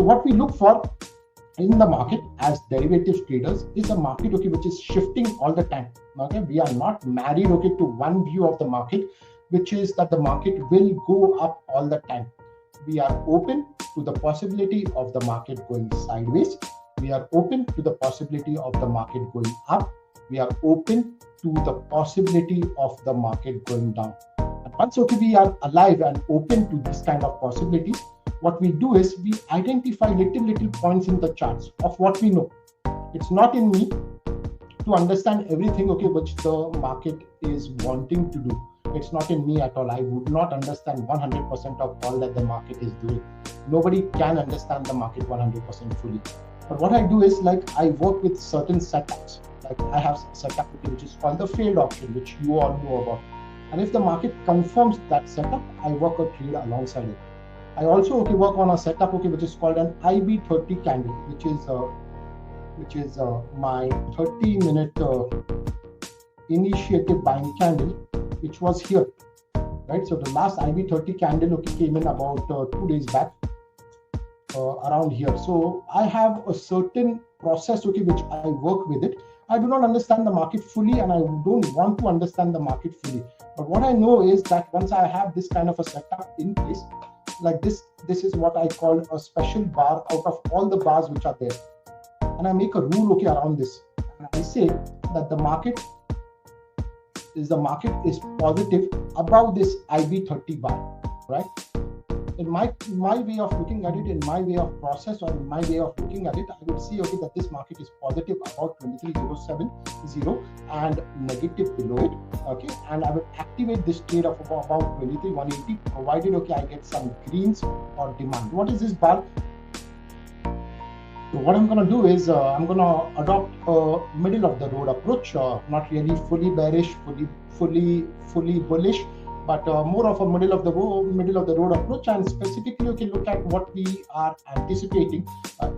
So what we look for in the market as derivatives traders is a market, okay, which is shifting all the time. Okay, we are not married, okay, to one view of the market, which is that the market will go up all the time. We are open to the possibility of the market going sideways. We are open to the possibility of the market going up. We are open to the possibility of the market going down. And once, okay, we are alive and open to these kind of possibilities, what we do is we identify little points in the charts of what we know. It's not in me to understand everything, okay, which the market is wanting to do. It's not in me at all. I would not understand 100% of all that the market is doing. Nobody can understand the market 100% fully. But what I do is, like, I work with certain setups. Like, I have a setup which is called the failed option, which you all know about. And if the market confirms that setup, I work a trade alongside it. I also, okay, work on a setup, okay, which is called an IB30 candle, which is my 30-minute initiative buying candle, which was here, right? So the last IB30 candle, okay, came in about 2 days back, around here. So I have a certain process, okay, which I work with it. I do not understand the market fully, and I don't want to understand the market fully. But what I know is that once I have this kind of a setup in place, like this is what I call a special bar out of all the bars which are there. And I make a rule, okay, around this. And I say that the market is positive above this IB30 bar, right? In my way of looking at it, in my way of process, or in my way of looking at it, I would see, okay, that this market is positive about 23,070 and negative below it, okay, and I will activate this trade of about 23,180, provided, okay, I get some greens or demand. What is this bar? So what I'm going to do is I'm going to adopt a middle of the road approach, not really fully bearish, fully bullish, but more of a middle of the road approach, and specifically, okay, look at what we are anticipating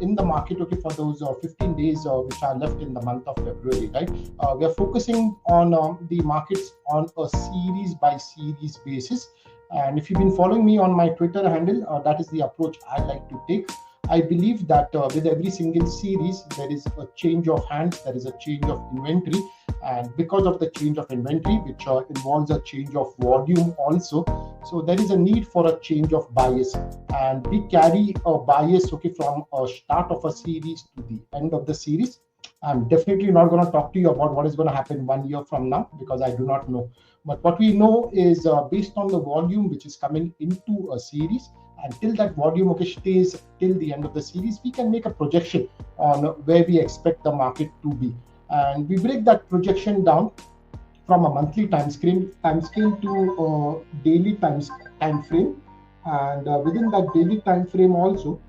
in the market, okay, for those 15 days which are left in the month of February, right? We are focusing on the markets on a series by series basis, and if you've been following me on my Twitter handle, that is the approach I like to take. I believe that with every single series, there is a change of hands, there is a change of inventory. And because of the change of inventory, which involves a change of volume also, so there is a need for a change of bias. And we carry a bias, okay, from a start of a series to the end of the series. I'm definitely not going to talk to you about what is going to happen 1 year from now, because I do not know. But what we know is based on the volume which is coming into a series, until that volume, okay, stays till the end of the series, we can make a projection on where we expect the market to be. And we break that projection down from a monthly time scale to a daily time frame. And within that daily time frame also,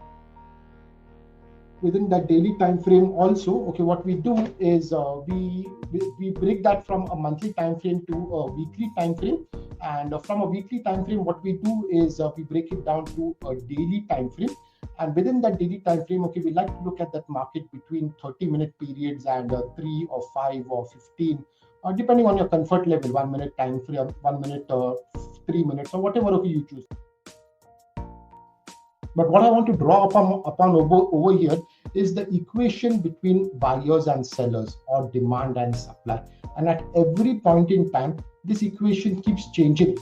okay, what we do is we break that from a monthly time frame to a weekly time frame. And from a weekly time frame, what we do is we break it down to a daily time frame. And within that daily time frame, okay, we like to look at that market between 30-minute periods and 3 or 5 or 15, depending on your comfort level, 1 minute time frame, 1 minute, 3 minutes, or whatever, okay, you choose. But what I want to draw upon over here is the equation between buyers and sellers, or demand and supply. And at every point in time, this equation keeps changing.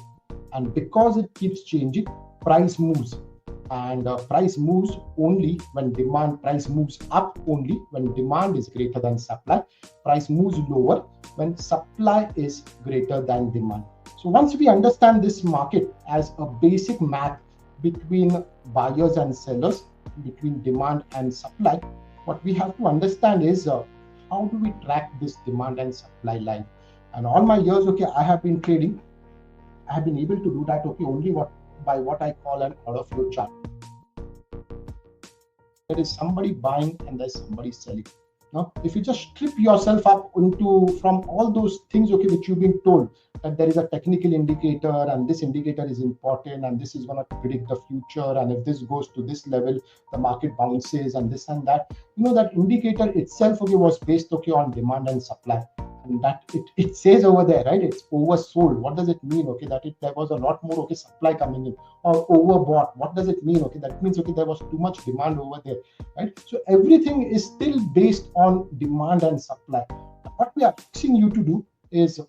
And because it keeps changing, price moves. And price moves only when demand, price moves up only when demand is greater than supply. Price moves lower when supply is greater than demand. So once we understand this market as a basic math between buyers and sellers, between demand and supply, what we have to understand is how do we track this demand and supply line. And all my years, okay, I have been trading. I have been able to do that, okay, only by what I call an order flow chart. There is somebody buying and there's somebody selling. Now, if you just strip yourself up from all those things, okay, which you've been told, that there is a technical indicator and this indicator is important and this is going to predict the future, and if this goes to this level, the market bounces and this and that. You know, that indicator itself, okay, was based, okay, on demand and supply. and that it says over there, right, it's oversold. What does it mean? Okay, that there was a lot more, okay, supply coming in. Or overbought, what does it mean? Okay, that means, okay, there was too much demand over there, right? So everything is still based on demand and supply. What we are asking you to do is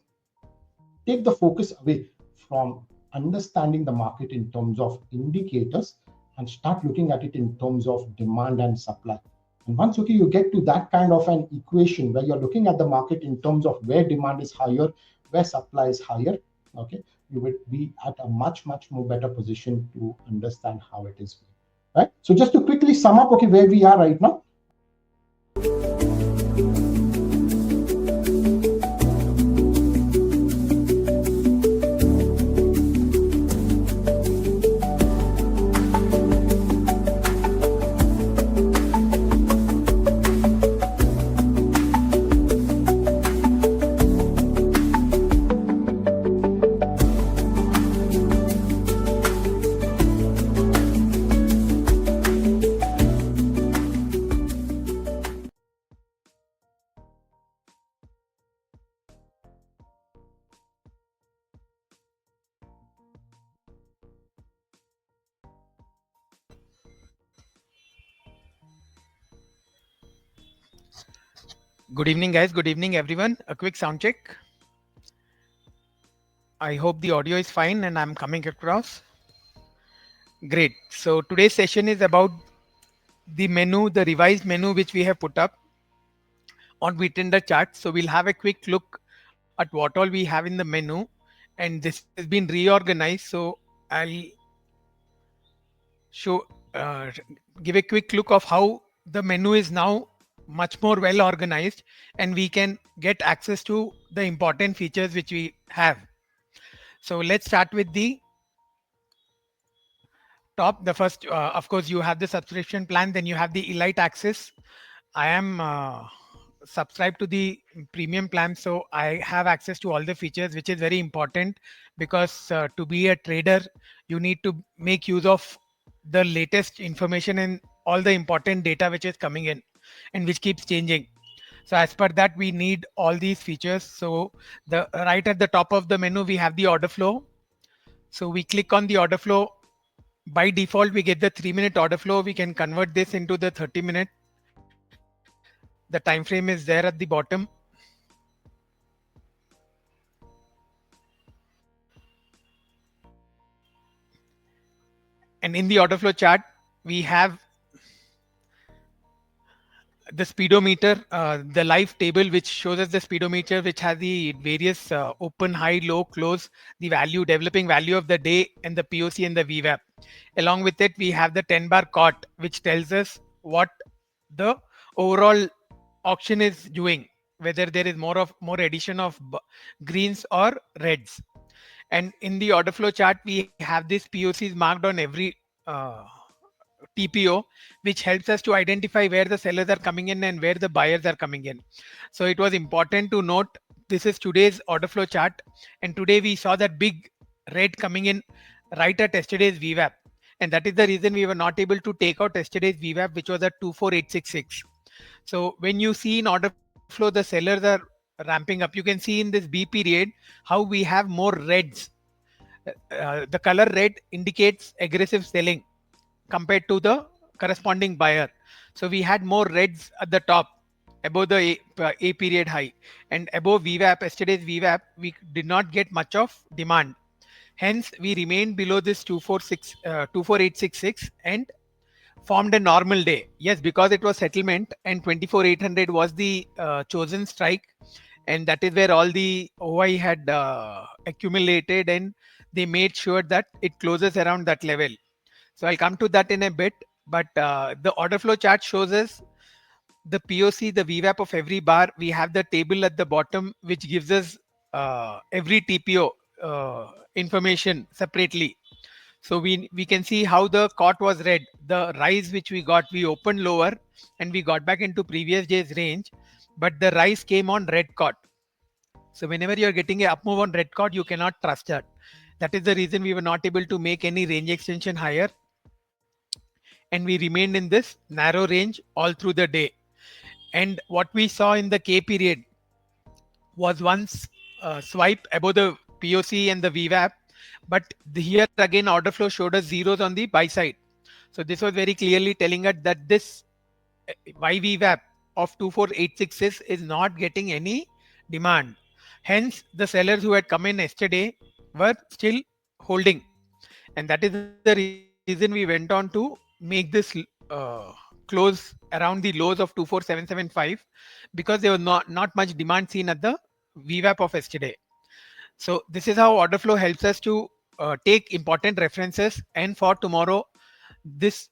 take the focus away from understanding the market in terms of indicators and start looking at it in terms of demand and supply. And once, okay, you get to that kind of an equation where you're looking at the market in terms of where demand is higher, where supply is higher, okay, you will be at a much, much more better position to understand how it is going, right? So just to quickly sum up, okay, where we are right now. Good evening, guys. Good evening, everyone. A quick sound check. I hope the audio is fine and I'm coming across. Great. So today's session is about the menu, the revised menu which we have put up on Vtrender chart. So we'll have a quick look at what all we have in the menu, and this has been reorganized. So I'll show, uh, give a quick look of how the menu is now much more well organized, and we can get access to the important features which we have. So let's start with the top. The first, of course, you have the subscription plan, then you have the elite access. I am subscribed to the premium plan, so I have access to all the features, which is very important because to be a trader, you need to make use of the latest information and all the important data which is coming in and which keeps changing. So as per that, we need all these features. So the right at the top of the menu, we have the order flow. So we click on the order flow. By default, we get the 3-minute order flow. We can convert this into the 30-minute. The time frame is there at the bottom. And in the order flow chart, we have the speedometer, the live table, which shows us the speedometer, which has the various open, high, low, close, the value, developing value of the day, and the POC and the VWAP. Along with it, we have the 10-bar cot, which tells us what the overall auction is doing, whether there is more addition of greens or reds. And in the order flow chart, we have these POCs marked on every uh, TPO, which helps us to identify where the sellers are coming in and where the buyers are coming in. So it was important to note this is today's order flow chart, and today we saw that big red coming in right at yesterday's VWAP, and that is the reason we were not able to take out yesterday's VWAP, which was at 24866. So when you see in order flow the sellers are ramping up, you can see in this B period how we have more reds. The color red indicates aggressive selling compared to the corresponding buyer. So we had more reds at the top above the A period high, and above VWAP, yesterday's VWAP, we did not get much of demand. Hence, we remained below this 24866 and formed a normal day. Yes, because it was settlement and 24,800 was the chosen strike, and that is where all the OI had accumulated, and they made sure that it closes around that level. So I'll come to that in a bit, but the order flow chart shows us the POC, the VWAP of every bar. We have the table at the bottom, which gives us every TPO information separately. So we can see how the cot was red. The rise which we got, we opened lower and we got back into previous day's range, but the rise came on red cot. So whenever you're getting a up move on red cot, you cannot trust that. That is the reason we were not able to make any range extension higher, and we remained in this narrow range all through the day. And what we saw in the K period, was once swipe above the POC and the VWAP, but here again order flow showed us zeros on the buy side. So this was very clearly telling us that this YVWAP of 2486 is not getting any demand. Hence, the sellers who had come in yesterday were still holding, and that is the reason we went on to make this close around the lows of 24775, because there was not much demand seen at the VWAP of yesterday. So this is how order flow helps us to take important references, and for tomorrow, this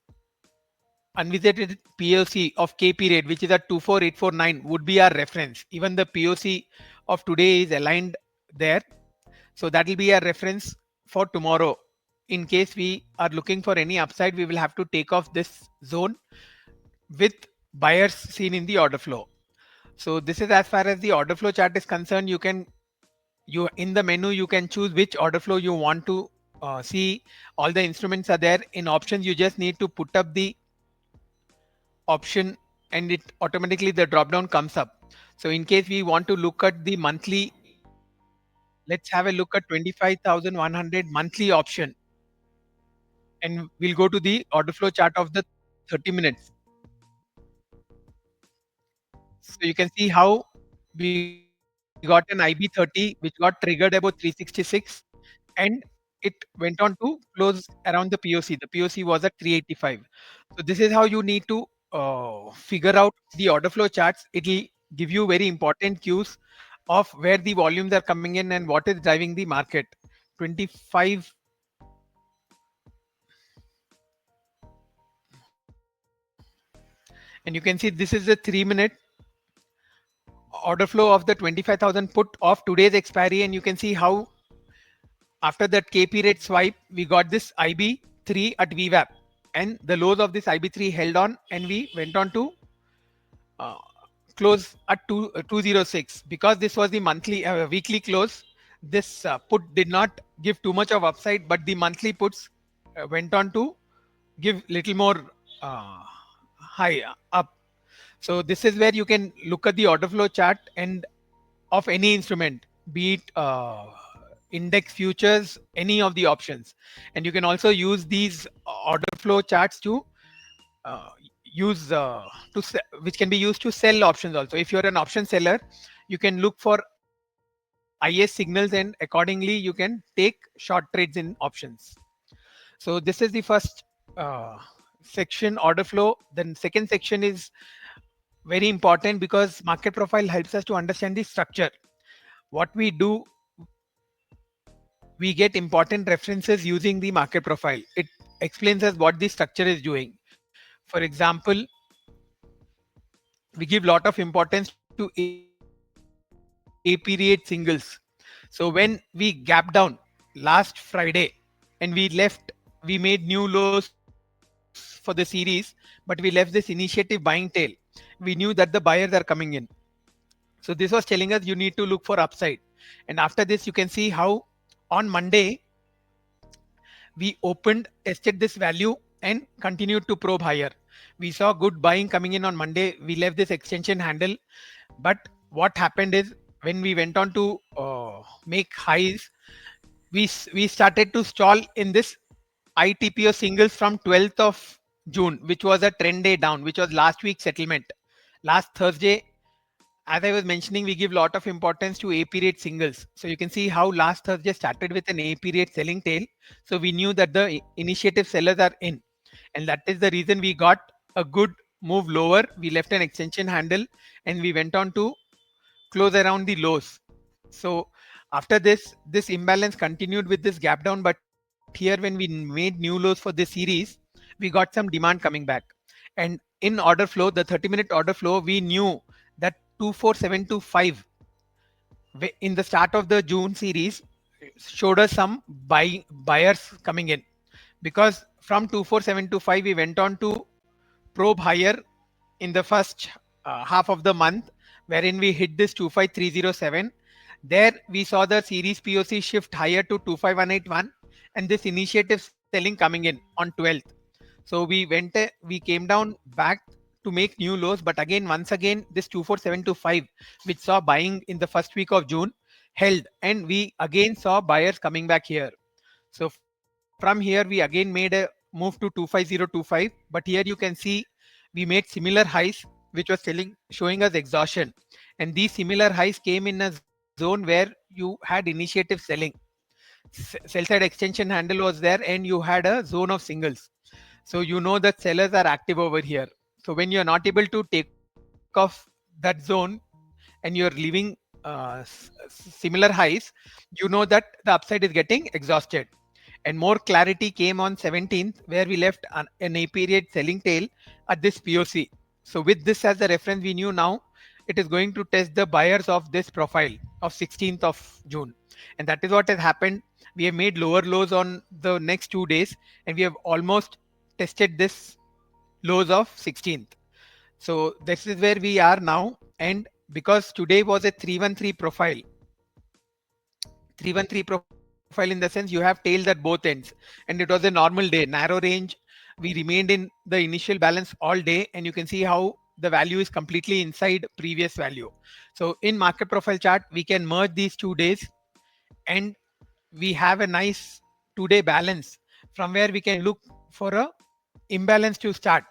unvisited POC of KP rate, which is at 24849, would be our reference. Even the POC of today is aligned there. So that will be our reference for tomorrow. In case we are looking for any upside, we will have to take off this zone with buyers seen in the order flow. So this is as far as the order flow chart is concerned. You in the menu you can choose which order flow you want to see. All the instruments are there. In options, you just need to put up the option and it automatically the drop down comes up. So in case we want to look at the monthly, let's have a look at 25,100 monthly option, and we'll go to the order flow chart of the 30 minutes. So you can see how we got an IB30 which got triggered about 366, and it went on to close around the POC. The POC was at 385. So this is how you need to figure out the order flow charts. It will give you very important cues of where the volumes are coming in and what is driving the market. 25, and you can see this is the 3 minute order flow of the 25,000 put of today's expiry, and you can see how after that KP rate swipe, we got this IB3 at VWAP, and the lows of this IB3 held on, and we went on to uh, close at 206. Because this was the monthly weekly close, this put did not give too much of upside, but the monthly puts went on to give little more uh, high up. So this is where you can look at the order flow chart and of any instrument, be it index futures, any of the options. And you can also use these order flow charts to uh, use which can be used to sell options also. If you're an option seller, you can look for IS signals, and accordingly you can take short trades in options. So this is the first section, order flow. Then second section is very important because market profile helps us to understand the structure. What we do, we get important references using the market profile. It explains us what the structure is doing. For example, we give lot of importance to A period singles. So when we gap down last Friday and we made new lows for the series, but we left this initiative buying tail, we knew that the buyers are coming in. So this was telling us you need to look for upside. And after this, you can see how on Monday we opened, tested this value, and continued to probe higher. We saw good buying coming in on Monday. We left this extension handle, but what happened is when we went on to make highs, we started to stall in this ITPO singles from 12th of June, which was a trend day down, which was last week's settlement. Last Thursday, as I was mentioning, we give a lot of importance to AP rate singles. So you can see how last Thursday started with an AP rate selling tail. So we knew that the initiative sellers are in. And that is the reason we got a good move lower. We left an extension handle and we went on to close around the lows. So after this imbalance continued with this gap down. But here when we made new lows for this series, we got some demand coming back. And in order flow, the 30-minute order flow, we knew that 24725 in the start of the June series showed us some buyers coming in, because from 24725 we went on to probe higher in the first half of the month, wherein we hit this 25307. There we saw the series POC shift higher to 25181, and this initiative selling coming in on 12th. So we came down back to make new lows, but again, once again, this 24725, which saw buying in the first week of June, held, and we again saw buyers coming back here. So from here, we again made a move to 25025, but here you can see we made similar highs, which was showing us exhaustion, and these similar highs came in a zone where you had initiative selling. Sell side extension handle was there, and you had a zone of singles. So you know that sellers are active over here. So when you're not able to take off that zone and you're leaving similar highs, you know that the upside is getting exhausted. And more clarity came on 17th, where we left an A period selling tail at this POC. So with this as a reference, we knew now it is going to test the buyers of this profile of 16th of June. And that is what has happened. We have made lower lows on the next 2 days, and we have almost tested this lows of 16th. So this is where we are now. And because today was a 313 profile, 313 profile in the sense you have tails at both ends, and it was a normal day, narrow range. We remained in the initial balance all day, and you can see how the value is completely inside previous value. So in market profile chart, we can merge these 2 days, and we have a nice 2 day balance from where we can look for a imbalance to start.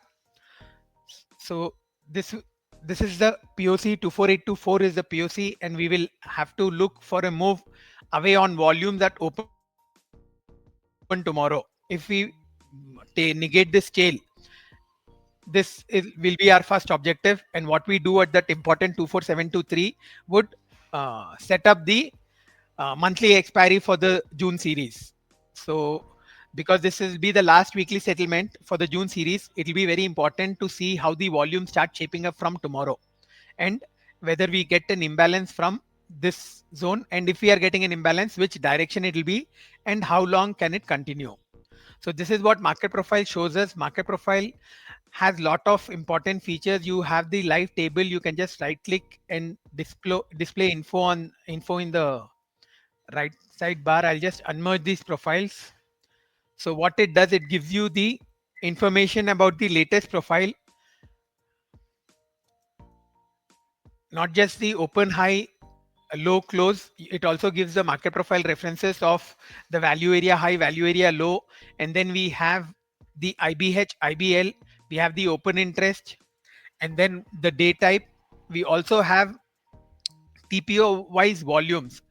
So this is the POC. 24824 is the POC, and we will have to look for a move away on volume that open tomorrow. If we negate this tail, will be our first objective, and what we do at that important 24723 would set up the monthly expiry for the June series. So because this will be the last weekly settlement for the June series, it will be very important to see how the volume starts shaping up from tomorrow, and whether we get an imbalance from this zone, and if we are getting an imbalance, which direction it will be, and how long can it continue. So this is what market profile shows us. Market profile has lot of important features. You have the live table. You can just right click and display info in the right side bar. I'll just unmerge these profiles. So what it does, it gives you the information about the latest profile, not just the open high, low close. It also gives the market profile references of the value area high, value area low, and then we have the IBH, IBL, we have the open interest, and then the day type. We also have TPO wise volumes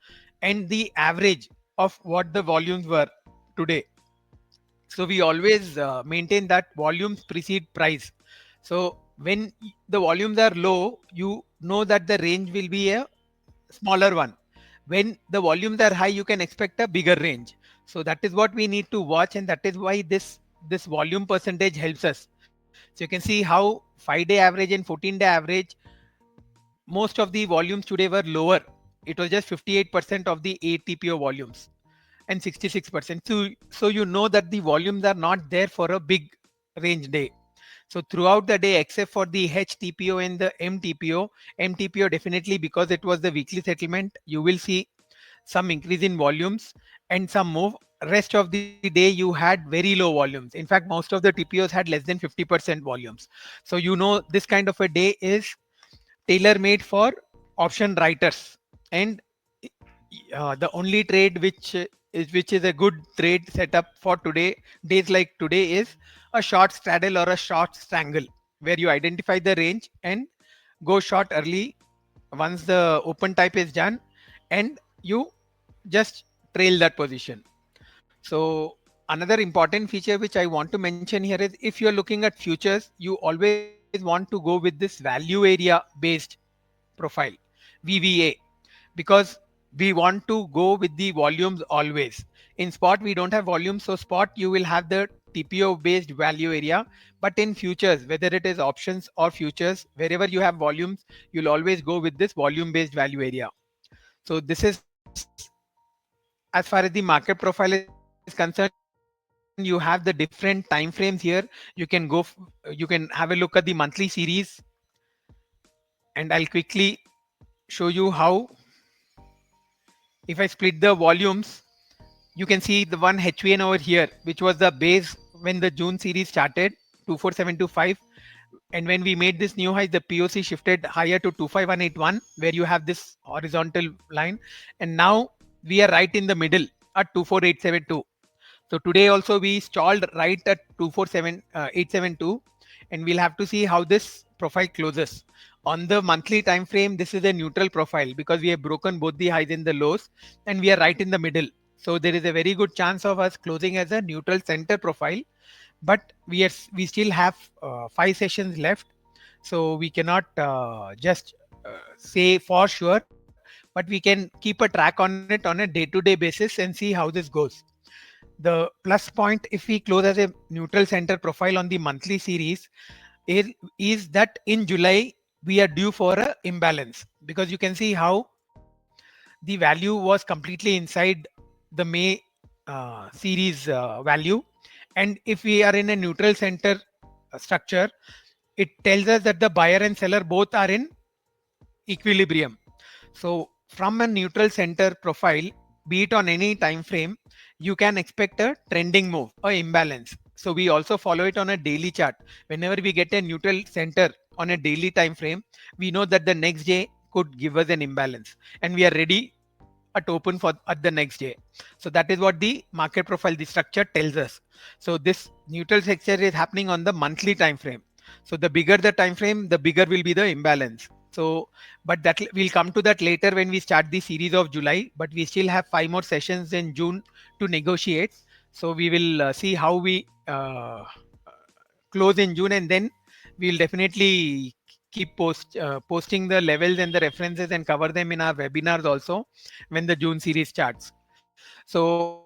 and the average of what the volumes were today. So we always maintain that volumes precede price. So when the volumes are low, you know that the range will be a smaller one. When the volumes are high, you can expect a bigger range. So that is what we need to watch, and that is why this volume percentage helps us. So you can see how 5-day average and 14-day average, most of the volumes today were lower. It was just 58% of the ATPO volumes and 66%. So you know that the volumes are not there for a big range day. So throughout the day, except for the HTPO and the MTPO definitely, because it was the weekly settlement, you will see some increase in volumes and some move. Rest of the day, you had very low volumes. In fact, most of the TPOs had less than 50% volumes. So you know this kind of a day is tailor made for option writers, and the only trade which is a good trade setup for today, days like today, is a short straddle or a short strangle, where you identify the range and go short early once the open type is done, and you just trail that position. So another important feature which I want to mention here is, if you're looking at futures, you always want to go with this value area based profile, VVA, because we want to go with the volumes always. In spot, we don't have volumes, so spot you will have the TPO based value area. But in futures, whether it is options or futures, wherever you have volumes, you'll always go with this volume based value area. So this is, as far as the market profile is concerned. You have the different time frames here. You can you can have a look at the monthly series, and I'll quickly show you how. If I split the volumes, you can see the one HVN over here, which was the base when the June series started, 24725. And when we made this new high, the POC shifted higher to 25181, where you have this horizontal line. And now we are right in the middle at 24872. So today also we stalled right at 247872, and we'll have to see how this profile closes. On the monthly time frame, this is a neutral profile because we have broken both the highs and the lows, and we are right in the middle. So there is a very good chance of us closing as a neutral center profile, but we still have 5 sessions left, so we cannot just say for sure, but we can keep a track on it on a day-to-day basis and see how this goes. The plus point, if we close as a neutral center profile on the monthly series, is that in July we are due for a imbalance, because you can see how the value was completely inside the May series value. And if we are in a neutral center structure, it tells us that the buyer and seller both are in equilibrium. So from a neutral center profile, be it on any time frame, you can expect a trending move or imbalance. So we also follow it on a daily chart. Whenever we get a neutral center on a daily time frame, we know that the next day could give us an imbalance, and we are ready at open for at the next day. So that is what the market profile, the structure tells us. So this neutral sector is happening on the monthly time frame. So the bigger the time frame, the bigger will be the imbalance. So but that we'll come to that later when we start the series of July, but we still have 5 more sessions in June to negotiate. So we will see how we close in June, and then we'll definitely keep posting the levels and the references and cover them in our webinars also when the June series starts. So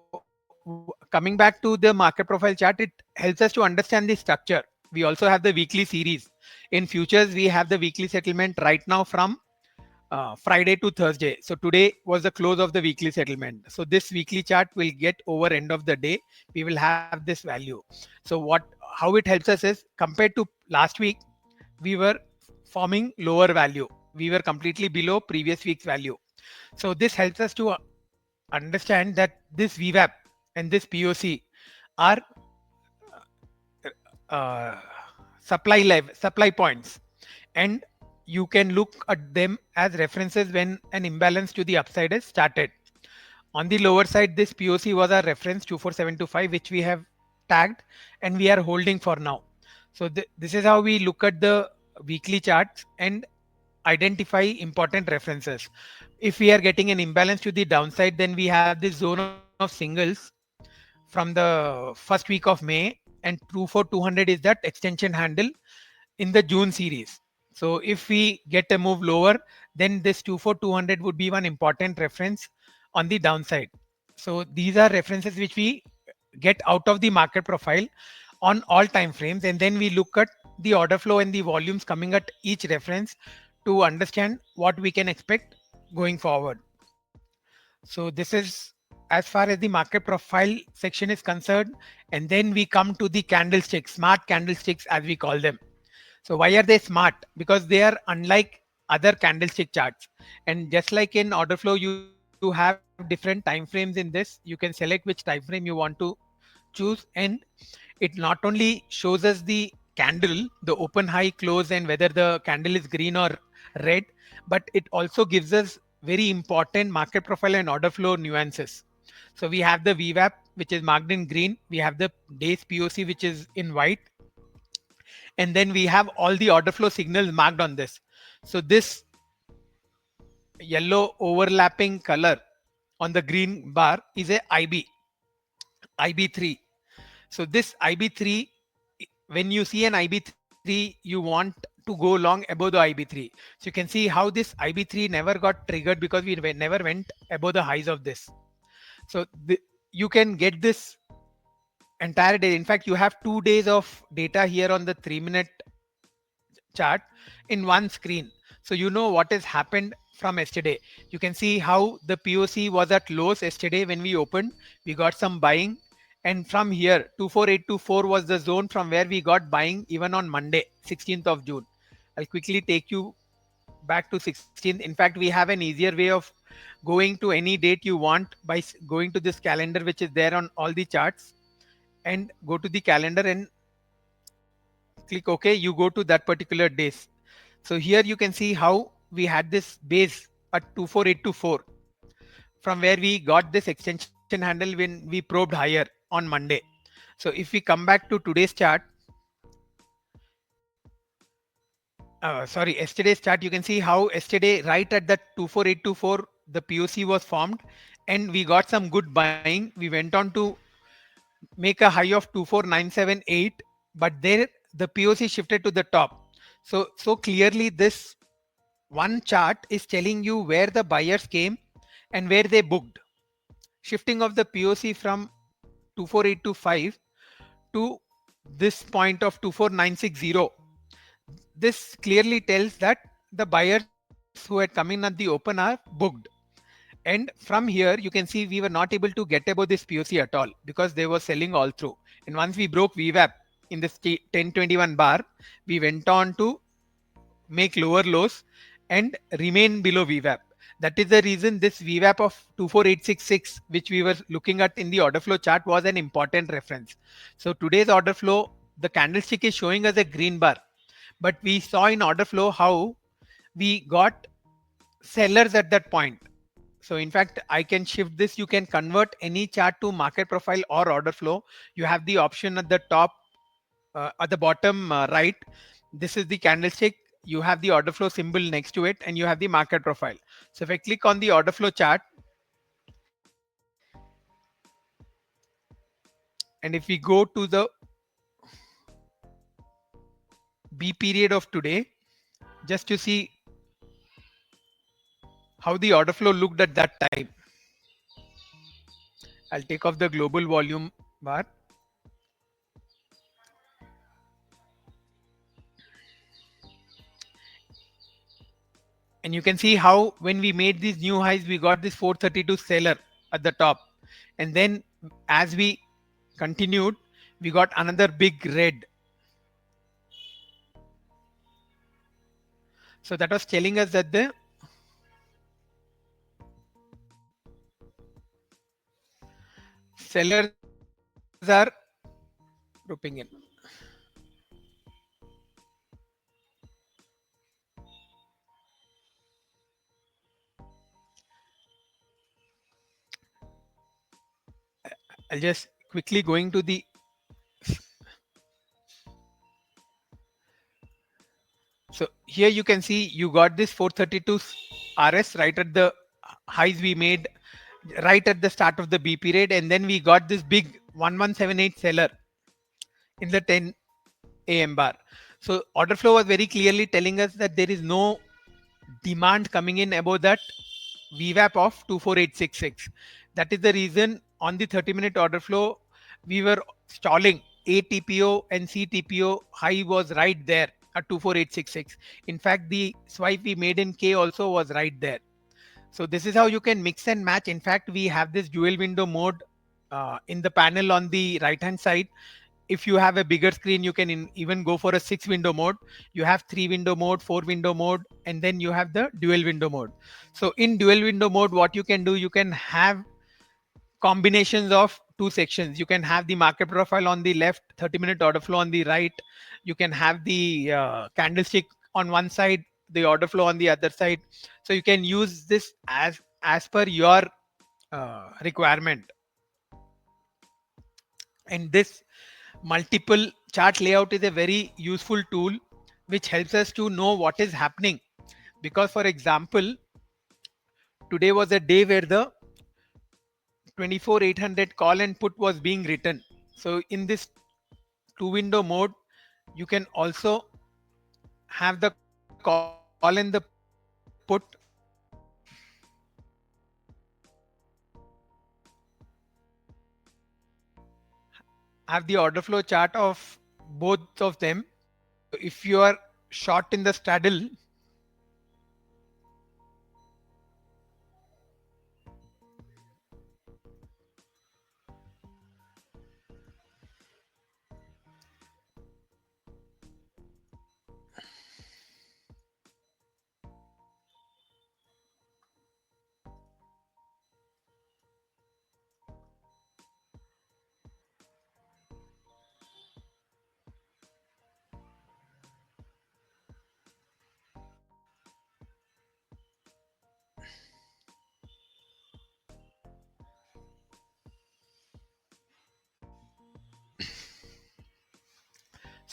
coming back to the market profile chart, it helps us to understand the structure. We also have the weekly series. In futures, we have the weekly settlement right now from Friday to Thursday. So today was the close of the weekly settlement. So this weekly chart will get over end of the day. We will have this value. So how it helps us is, compared to last week, we were forming lower value. We were completely below previous week's value. So this helps us to understand that this VWAP and this POC are uh, supply points, and you can look at them as references when an imbalance to the upside is started. On the lower side, this POC was our reference 24725, which we have tagged and we are holding for now. So this is how we look at the weekly charts and identify important references. If we are getting an imbalance to the downside, then we have this zone of singles from the first week of May, and 24200 is that extension handle in the June series. So if we get a move lower, then this 24200 would be one important reference on the downside. So these are references which we get out of the market profile on all time frames, and then we look at the order flow and the volumes coming at each reference to understand what we can expect going forward. So this is as far as the market profile section is concerned. And then we come to the candlesticks, smart candlesticks as we call them. So why are they smart? Because they are unlike other candlestick charts. And just like in order flow, you have different time frames in this. You can select which time frame you want to choose, and it not only shows us the candle, the open, high, close, and whether the candle is green or red, but it also gives us very important market profile and order flow nuances. So we have the VWAP, which is marked in green. We have the days POC, which is in white, and then we have all the order flow signals marked on this. So this yellow overlapping color on the green bar is a IB3. So this IB3, when you see an IB3, you want to go long above the IB3. So you can see how this IB3 never got triggered because we never went above the highs of this. So you can get this entire day. In fact, you have 2 days of data here on the 3 minute chart in one screen. So you know what has happened from yesterday. You can see how the POC was at lows yesterday when we opened. We got some buying, and from here 24824 was the zone from where we got buying even on Monday, 16th of June. I'll quickly take you back to 16th. In fact, we have an easier way of going to any date you want by going to this calendar, which is there on all the charts, and go to the calendar and click OK, you go to that particular days. So here you can see how we had this base at 24824, from where we got this extension handle when we probed higher on Monday. So if we come back to today's chart, yesterday's chart, you can see how yesterday, right at that 24824, the POC was formed and we got some good buying. We went on to make a high of 24978, but there the POC shifted to the top. So clearly this one chart is telling you where the buyers came and where they booked. Shifting of the POC from 24825 to this point of 24960, this clearly tells that the buyers who had come in at the open are booked. And from here you can see we were not able to get above this POC at all because they were selling all through. And once we broke VWAP in this 1021 bar, we went on to make lower lows and remain below VWAP. That is the reason this VWAP of 24866, which we were looking at in the order flow chart, was an important reference. So today's order flow, the candlestick is showing us a green bar, but we saw in order flow how we got sellers at that point. So in fact, I can shift this. You can convert any chart to market profile or order flow. You have the option at the top, at the bottom right. This is the candlestick. You have the order flow symbol next to it, and you have the market profile. So if I click on the order flow chart, and if we go to the B period of today, just to see how the order flow looked at that time, I'll take off the global volume bar. And you can see how when we made these new highs, we got this 432 seller at the top. And then as we continued, we got another big red. So that was telling us that the sellers are roping in. I'll just quickly going to the, so here you can see you got this 432 RS right at the highs we made right at the start of the B period, and then we got this big 1178 seller in the 10 AM bar. So order flow was very clearly telling us that there is no demand coming in above that VWAP of 24866. That is the reason on the 30-minute order flow we were stalling. A TPO and C TPO high was right there at 24866. In fact, the swipe we made in K also was right there. So this is how you can mix and match. In fact, we have this dual window mode in the panel on the right hand side. If you have a bigger screen, you can even go for a 6 window mode. You have 3 window mode, 4 window mode, and then you have the dual window mode. So in dual window mode, what you can do, you can have combinations of two sections. You can have the market profile on the left, 30-minute order flow on the right. You can have the candlestick on one side, the order flow on the other side. So you can use this as per your requirement. And this multiple chart layout is a very useful tool which helps us to know what is happening. Because for example, today was a day where the 24800 call and put was being written. So in this 2 window mode, you can also have the call and the put, have the order flow chart of both of them. So if you are short in the straddle,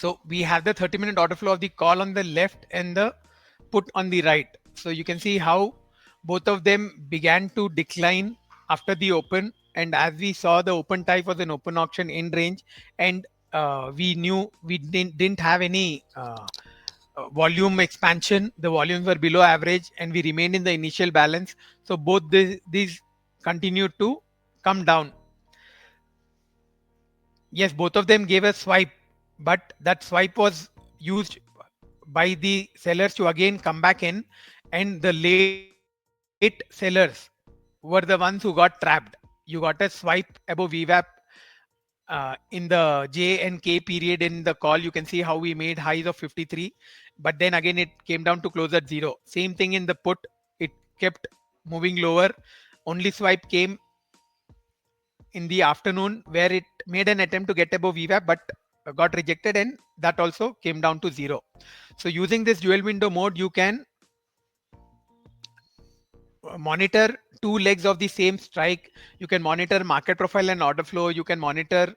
So we have the 30-minute order flow of the call on the left and the put on the right. So you can see how both of them began to decline after the open. And as we saw, the open type was an open auction in range, and we knew we didn't have any volume expansion. The volumes were below average, and we remained in the initial balance. So both these continued to come down. Yes, both of them gave a swipe, but that swipe was used by the sellers to again come back in, and the late sellers were the ones who got trapped. You got a swipe above VWAP in the J and K period in the call. You can see how we made highs of 53, but then again it came down to close at zero. Same thing in the put, it kept moving lower. Only swipe came in the afternoon where it made an attempt to get above VWAP but got rejected, and that also came down to zero. So using this dual window mode, you can monitor two legs of the same strike. You can monitor market profile and order flow. You can monitor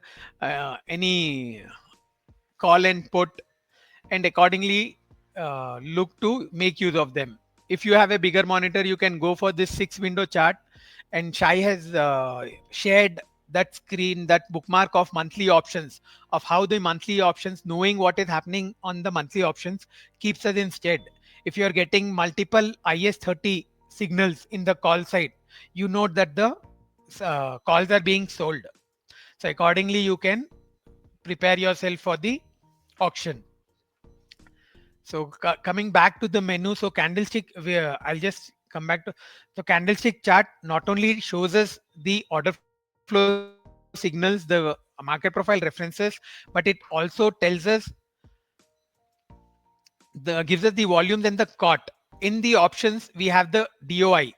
any call and put, and accordingly look to make use of them. If you have a bigger monitor, you can go for this 6 window chart, and Shai has shared that screen, that bookmark of monthly options, of how the monthly options, knowing what is happening on the monthly options keeps us in stead. If you are getting multiple IS30 signals in the call side, you know that the calls are being sold. So accordingly you can prepare yourself for the auction. So coming back to the menu, so candlestick, I'll just come back to, so candlestick chart not only shows us the order flow signals, the market profile references, but it also tells us gives us the volumes and the cot. In the options we have the DOI.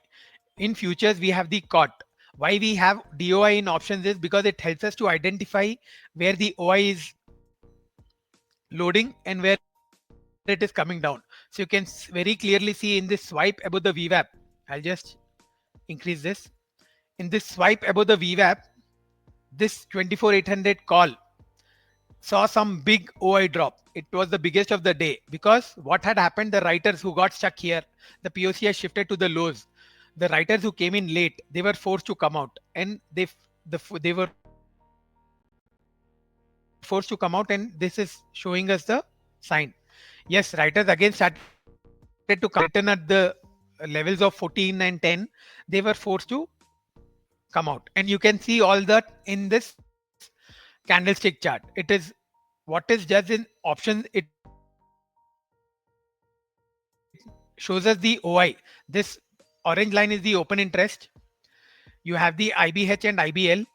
In futures we have the cot. Why we have DOI in options is because it helps us to identify where the OI is loading and where it is coming down. So you can very clearly see in this swipe above the VWAP. I'll just increase this. In this swipe above the VWAP, this 24800 call saw some big OI drop. It was the biggest of the day because what had happened, the writers who got stuck here, the POC has shifted to the lows. The writers who came in late, they were forced to come out, and they were forced to come out, and this is showing us the sign. Yes, writers again started to come out. They were written at the levels of 14 and 10. They were forced to come out, and you can see all that in this candlestick chart. It is what is just in options. It shows us the OI. This orange line is the open interest. You have the IBH and IBL,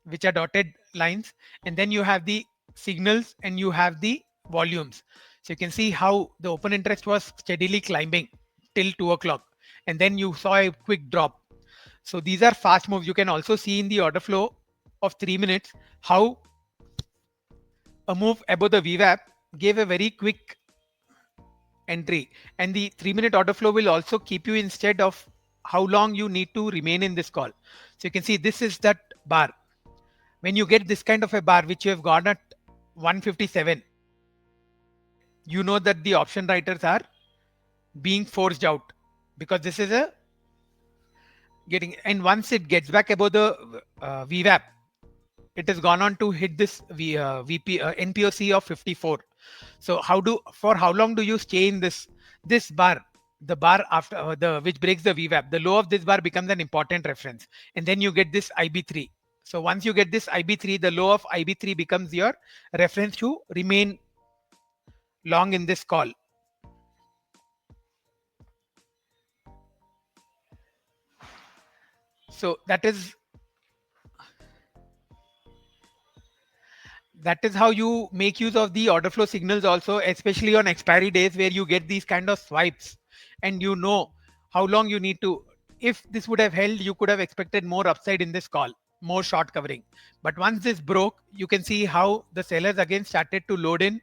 which are dotted lines, and then you have the signals and you have the volumes. So you can see how the open interest was steadily climbing till 2 o'clock, and then you saw a quick drop. So these are fast moves. You can also see in the order flow of 3 minutes how a move above the VWAP gave a very quick entry, and the 3 minute order flow will also keep you instead of how long you need to remain in this call. So you can see this is that bar. When you get this kind of a bar which you have gone at 157, you know that the option writers are being forced out, because this is a getting, and once it gets back above the VWAP, it has gone on to hit this NPOC of 54. So for how long do you stay in this bar? The bar after the which breaks the VWAP, the low of this bar becomes an important reference, and then you get this IB3. So once you get this IB3, the low of IB3 becomes your reference to remain long in this call. So that is how you make use of the order flow signals also, especially on expiry days where you get these kind of swipes, and you know how long you need to. If this would have held, you could have expected more upside in this call, more short covering. But once this broke, you can see how the sellers again started to load in,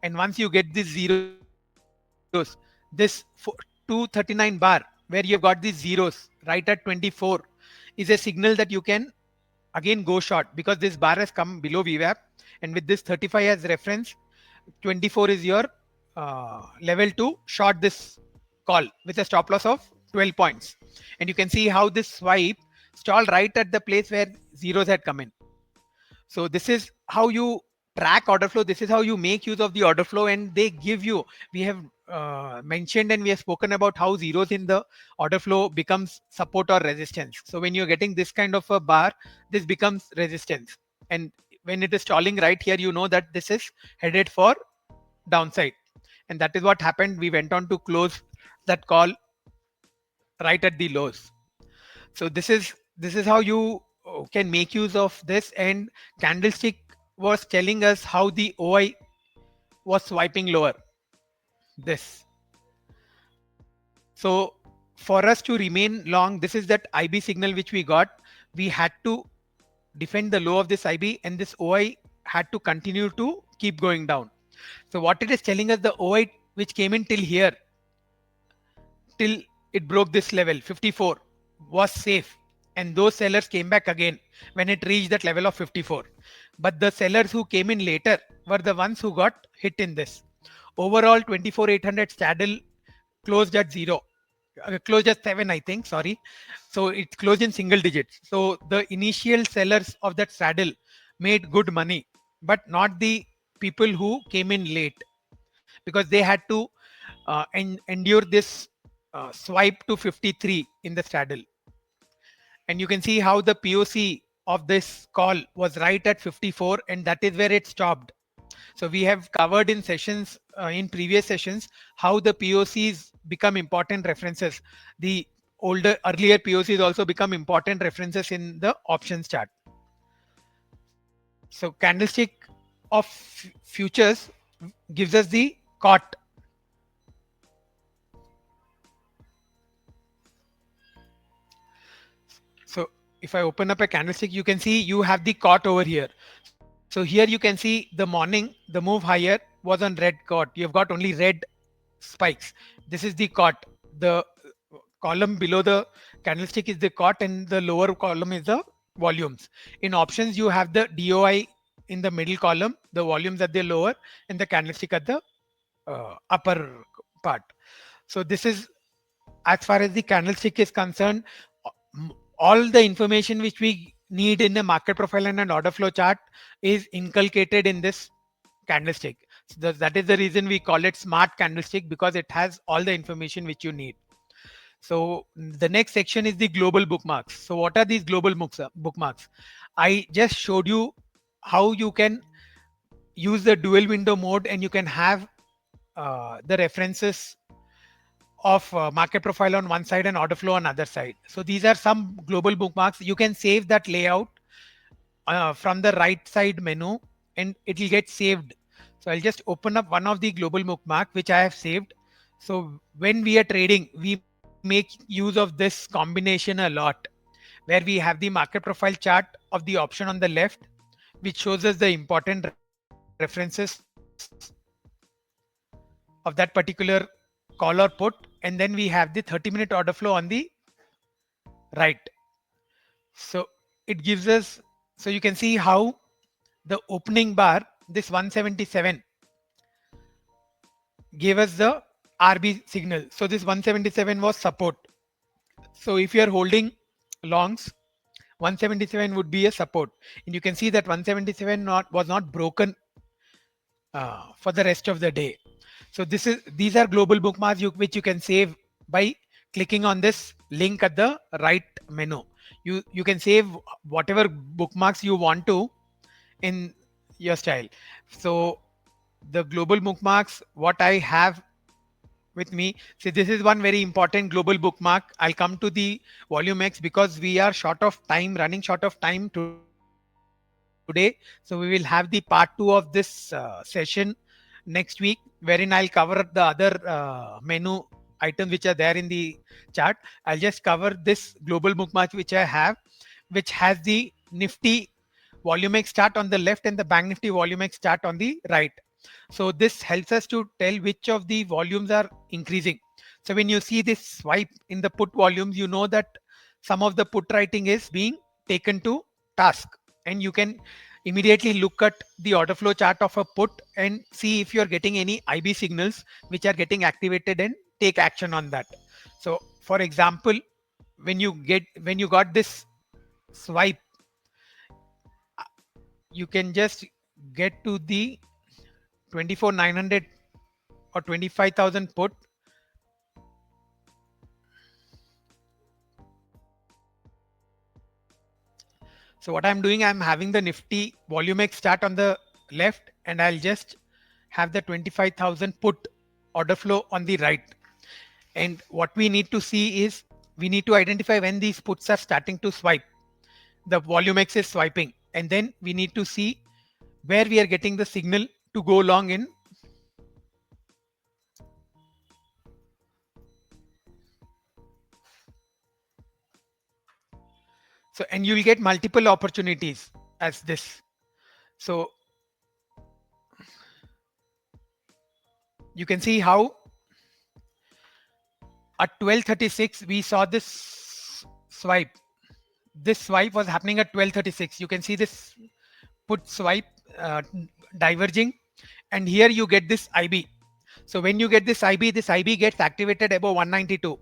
and once you get these zeros, this 239 bar where you've got these zeros right at 24 is a signal that you can again go short, because this bar has come below VWAP, and with this 35 as reference, 24 is your level to short this call with a stop loss of 12 points. And you can see how this swipe stalled right at the place where zeros had come in. So this is how you track order flow. This is how you make use of the order flow, and they give you. We have mentioned and we have spoken about how zeros in the order flow becomes support or resistance. So when you're getting this kind of a bar, this becomes resistance, and when it is stalling right here, you know that this is headed for downside, and that is what happened. We went on to close that call right at the lows. So this is how you can make use of this. And candlestick was telling us how the OI was swiping lower, this. So for us to remain long, this is that IB signal which we got. We had to defend the low of this IB, and this OI had to continue to keep going down. So what it is telling us, the OI which came in till here, till it broke this level 54, was safe, and those sellers came back again when it reached that level of 54. But the sellers who came in later were the ones who got hit in this. Overall 24,800 straddle closed at zero, closed at 7, I think, sorry. So it closed in single digits. So the initial sellers of that straddle made good money, but not the people who came in late, because they had to endure this swipe to 53 in the straddle. And you can see how the POC of this call was right at 54, and that is where it stopped. So we have covered in sessions, in previous sessions, how the POCs become important references. The earlier POCs also become important references in the options chart. So candlestick of futures gives us the cot. So if I open up a candlestick, you can see you have the cot over here. So here you can see the morning, the move higher was on red cot. You've got only red spikes. This is the cot. The column below the candlestick is the cot, and the lower column is the volumes. In options, you have the DOI in the middle column, the volumes at the lower, and the candlestick at the upper part. So this is, as far as the candlestick is concerned, all the information which we need in the market profile and an order flow chart is inculcated in this candlestick. So that is the reason we call it smart candlestick, because it has all the information which you need. So the next section is the global bookmarks. So what are these global bookmarks? I just showed you how you can use the dual window mode, and you can have the references of market profile on one side and order flow on other side. So these are some global bookmarks. You can save that layout from the right side menu, and it will get saved. So I'll just open up one of the global bookmark which I have saved. So when we are trading, we make use of this combination a lot, where we have the market profile chart of the option on the left, which shows us the important references of that particular call or put, and then we have the 30-minute order flow on the right. So it gives us, so you can see how the opening bar, this 177, gave us the RB signal. So this 177 was support. So if you are holding longs, 177 would be a support, and you can see that 177 was not broken for the rest of the day. So these are global bookmarks which you can save by clicking on this link at the right menu. You can save whatever bookmarks you want to in your style. So the global bookmarks, what I have with me, see, this is one very important global bookmark. I'll come to the volume X because we are short of time, running short of time today. So we will have the part 2 of this session next week, wherein I'll cover the other menu items which are there in the chart. I'll just cover this global bookmark which I have, which has the Nifty volume X chart on the left and the Bank Nifty volume X chart on the right. So this helps us to tell which of the volumes are increasing. So when you see this swipe in the put volumes, you know that some of the put writing is being taken to task, and you can immediately look at the order flow chart of a put and see if you're getting any IB signals which are getting activated and take action on that. So for example, when you got this swipe, you can just get to the 24,900 or 25,000 put. So what I'm doing, I'm having the Nifty volume X chart on the left, and I'll just have the 25,000 put order flow on the right. And what we need to see is we need to identify when these puts are starting to swipe. The volume X is swiping, and then we need to see where we are getting the signal to go long in. So, and you'll get multiple opportunities as this. So you can see how at 12:36 we saw this swipe. This swipe was happening at 12:36. You can see this put swipe diverging, and here you get this IB. So when you get this IB gets activated above 192,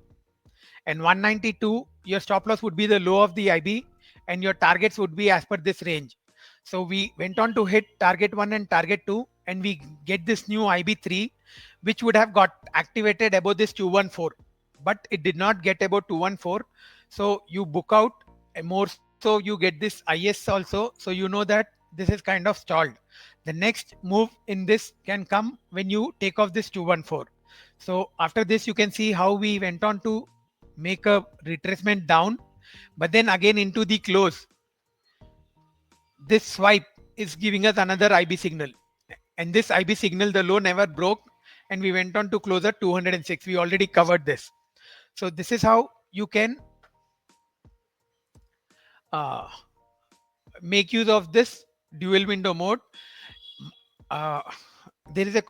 and 192 your stop loss would be the low of the IB, and your targets would be as per this range. So we went on to hit target 1 and target 2, and we get this new IB3, which would have got activated above this 214, but it did not get above 214. So you book out, and more so you get this IS also, so you know that this is kind of stalled. The next move in this can come when you take off this 214. So after this, you can see how we went on to make a retracement down, but then again into the close, this swipe is giving us another IB signal, and this IB signal, the low never broke, and we went on to close at 206. We already covered this. So this is how you can uh, make use of this dual window mode. uh, there is a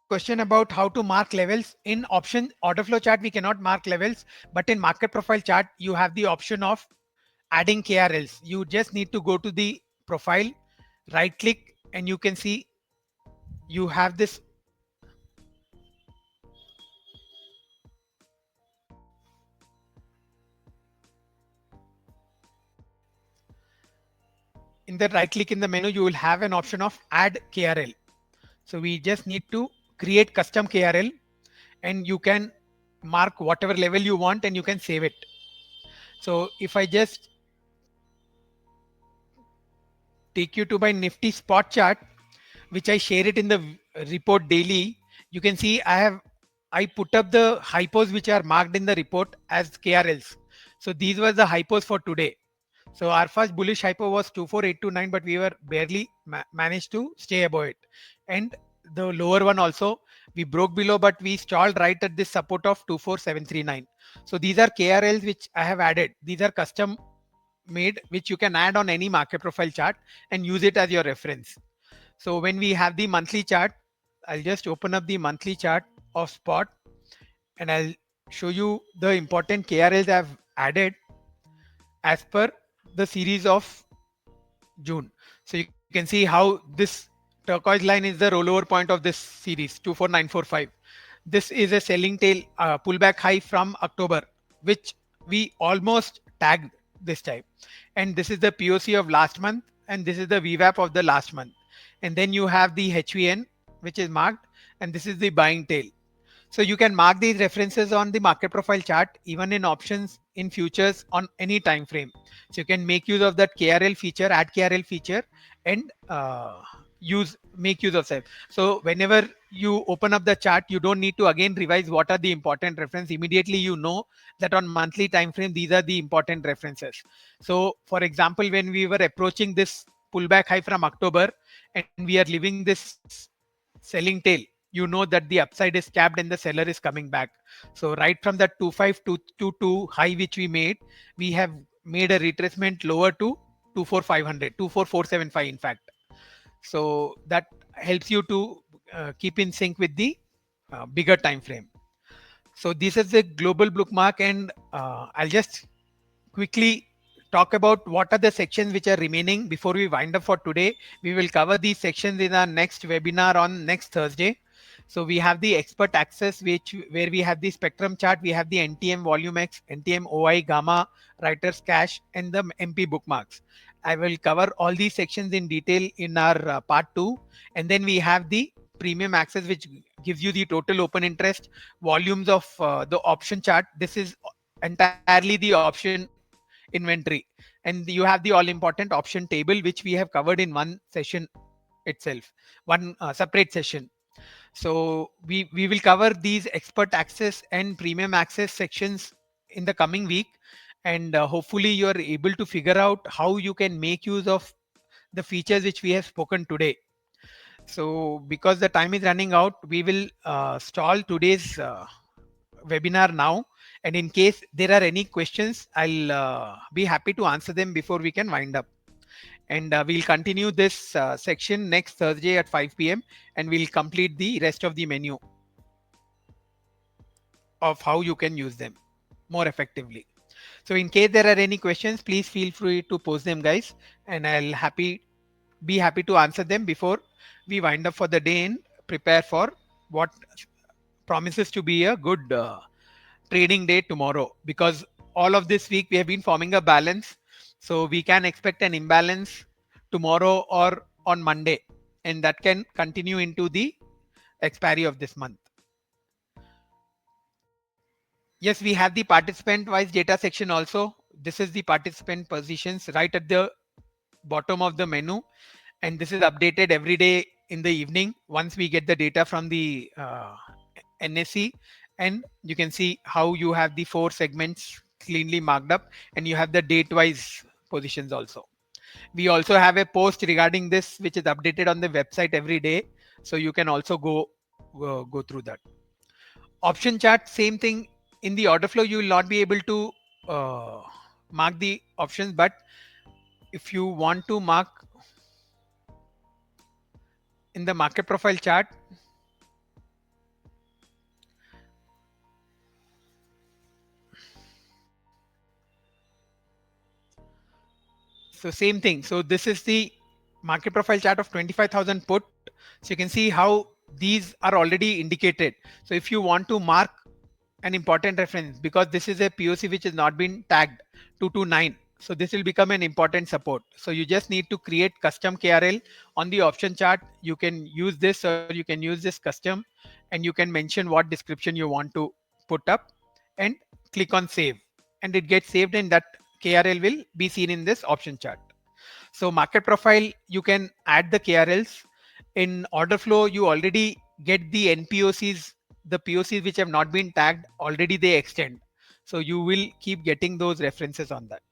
question about how to mark levels in option order flow chart. We cannot mark levels, but in market profile chart you have the option of adding KRLs. You just need to go to the profile, right click, and you can see you have this. In the right click in the menu, you will have an option of add KRL. So we just need to create custom KRL, and you can mark whatever level you want and you can save it. So if I just take you to my Nifty spot chart, which I share it in the report daily, you can see I put up the hypos which are marked in the report as KRLs. So these were the hypos for today. So our first bullish hypo was 24829, but we were barely managed to stay above it. And the lower one also, we broke below, but we stalled right at this support of 24739. So these are KRLs which I have added. These are custom made, which you can add on any market profile chart and use it as your reference. So when we have the monthly chart, I'll just open up the monthly chart of spot, and I'll show you the important KRLs I've added as per the series of June. So you can see how this turquoise line is the rollover point of this series 24945. This is a selling tail pullback high from October, which we almost tagged this time. And this is the POC of last month, and this is the VWAP of the last month. And then you have the HVN, which is marked, and this is the buying tail. So you can mark these references on the market profile chart, even in options, in futures, on any time frame. So you can make use of that KRL feature, add KRL feature, and make use of that. So whenever you open up the chart, you don't need to again revise what are the important reference. Immediately you know that on monthly time frame these are the important references. So for example, when we were approaching this pullback high from October, and we are leaving this selling tail, you know that the upside is capped and the seller is coming back. So right from that 25222 high which we made, we have made a retracement lower to 24500, 24475 in fact. So that helps you to keep in sync with the bigger time frame. So this is the global bookmark, and I'll just quickly talk about what are the sections which are remaining before we wind up for today. We will cover these sections in our next webinar on next Thursday. So we have the expert access, which where we have the spectrum chart, we have the NTM volume X, NTM OI, gamma, writer's cache, and the MP bookmarks. I will cover all these sections in detail in our part 2. And then we have the premium access, which gives you the total open interest, volumes of the option chart. This is entirely the option inventory, and you have the all important option table, which we have covered in one session itself, one separate session. So we will cover these expert access and premium access sections in the coming week, and hopefully you are able to figure out how you can make use of the features which we have spoken today. So because the time is running out, we will stall today's webinar now, and in case there are any questions, I'll be happy to answer them before we can wind up. And we'll continue this section next Thursday at 5 p.m. and we'll complete the rest of the menu of how you can use them more effectively. So in case there are any questions, please feel free to post them, guys, and I'll be happy to answer them before we wind up for the day and prepare for what promises to be a good trading day tomorrow. Because all of this week we have been forming a balance, so we can expect an imbalance tomorrow or on Monday, and that can continue into the expiry of this month. Yes, we have the participant wise data section also. This is the participant positions right at the bottom of the menu, and this is updated every day in the evening once we get the data from the NSE, and you can see how you have the 4 segments cleanly marked up, and you have the date wise positions also. We also have a post regarding this which is updated on the website every day, so you can also go through that. Option chart, same thing. In the order flow you will not be able to uh, mark the options, but if you want to mark in the market profile chart, so same thing. So this is the market profile chart of 25,000 put. So you can see how these are already indicated. So if you want to mark an important reference, because this is a POC which has not been tagged 229, so this will become an important support. So you just need to create custom KRL on the option chart. You can use this, or you can use this custom, and you can mention what description you want to put up and click on save, and it gets saved, and that KRL will be seen in this option chart. So market profile, you can add the KRLs. In order flow, you already get the NPOCs, the POCs which have not been tagged, already they extend. So you will keep getting those references on that.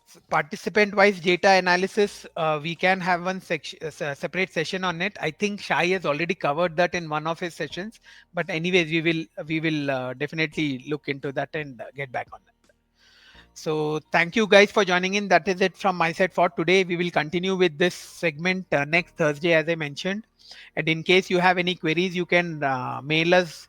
So participant wise data analysis, we can have one section, separate session on it. I think Shai has already covered that in one of his sessions, but anyways, we will definitely look into that and get back on that. So thank you guys for joining in. That is it from my side for today. We will continue with this segment next Thursday, as I mentioned. And in case you have any queries, you can mail us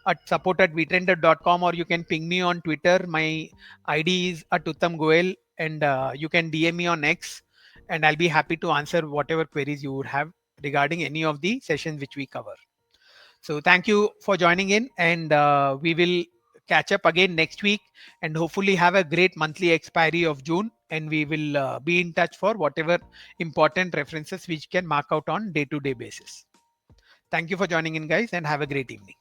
at support@vtrender.com, or you can ping me on Twitter. My ID is @uttamgoel, and you can DM me on X, and I'll be happy to answer whatever queries you would have regarding any of the sessions which we cover. So thank you for joining in, and we will catch up again next week, and hopefully have a great monthly expiry of June, and we will be in touch for whatever important references which can mark out on day-to-day basis. Thank you for joining in, guys, and have a great evening.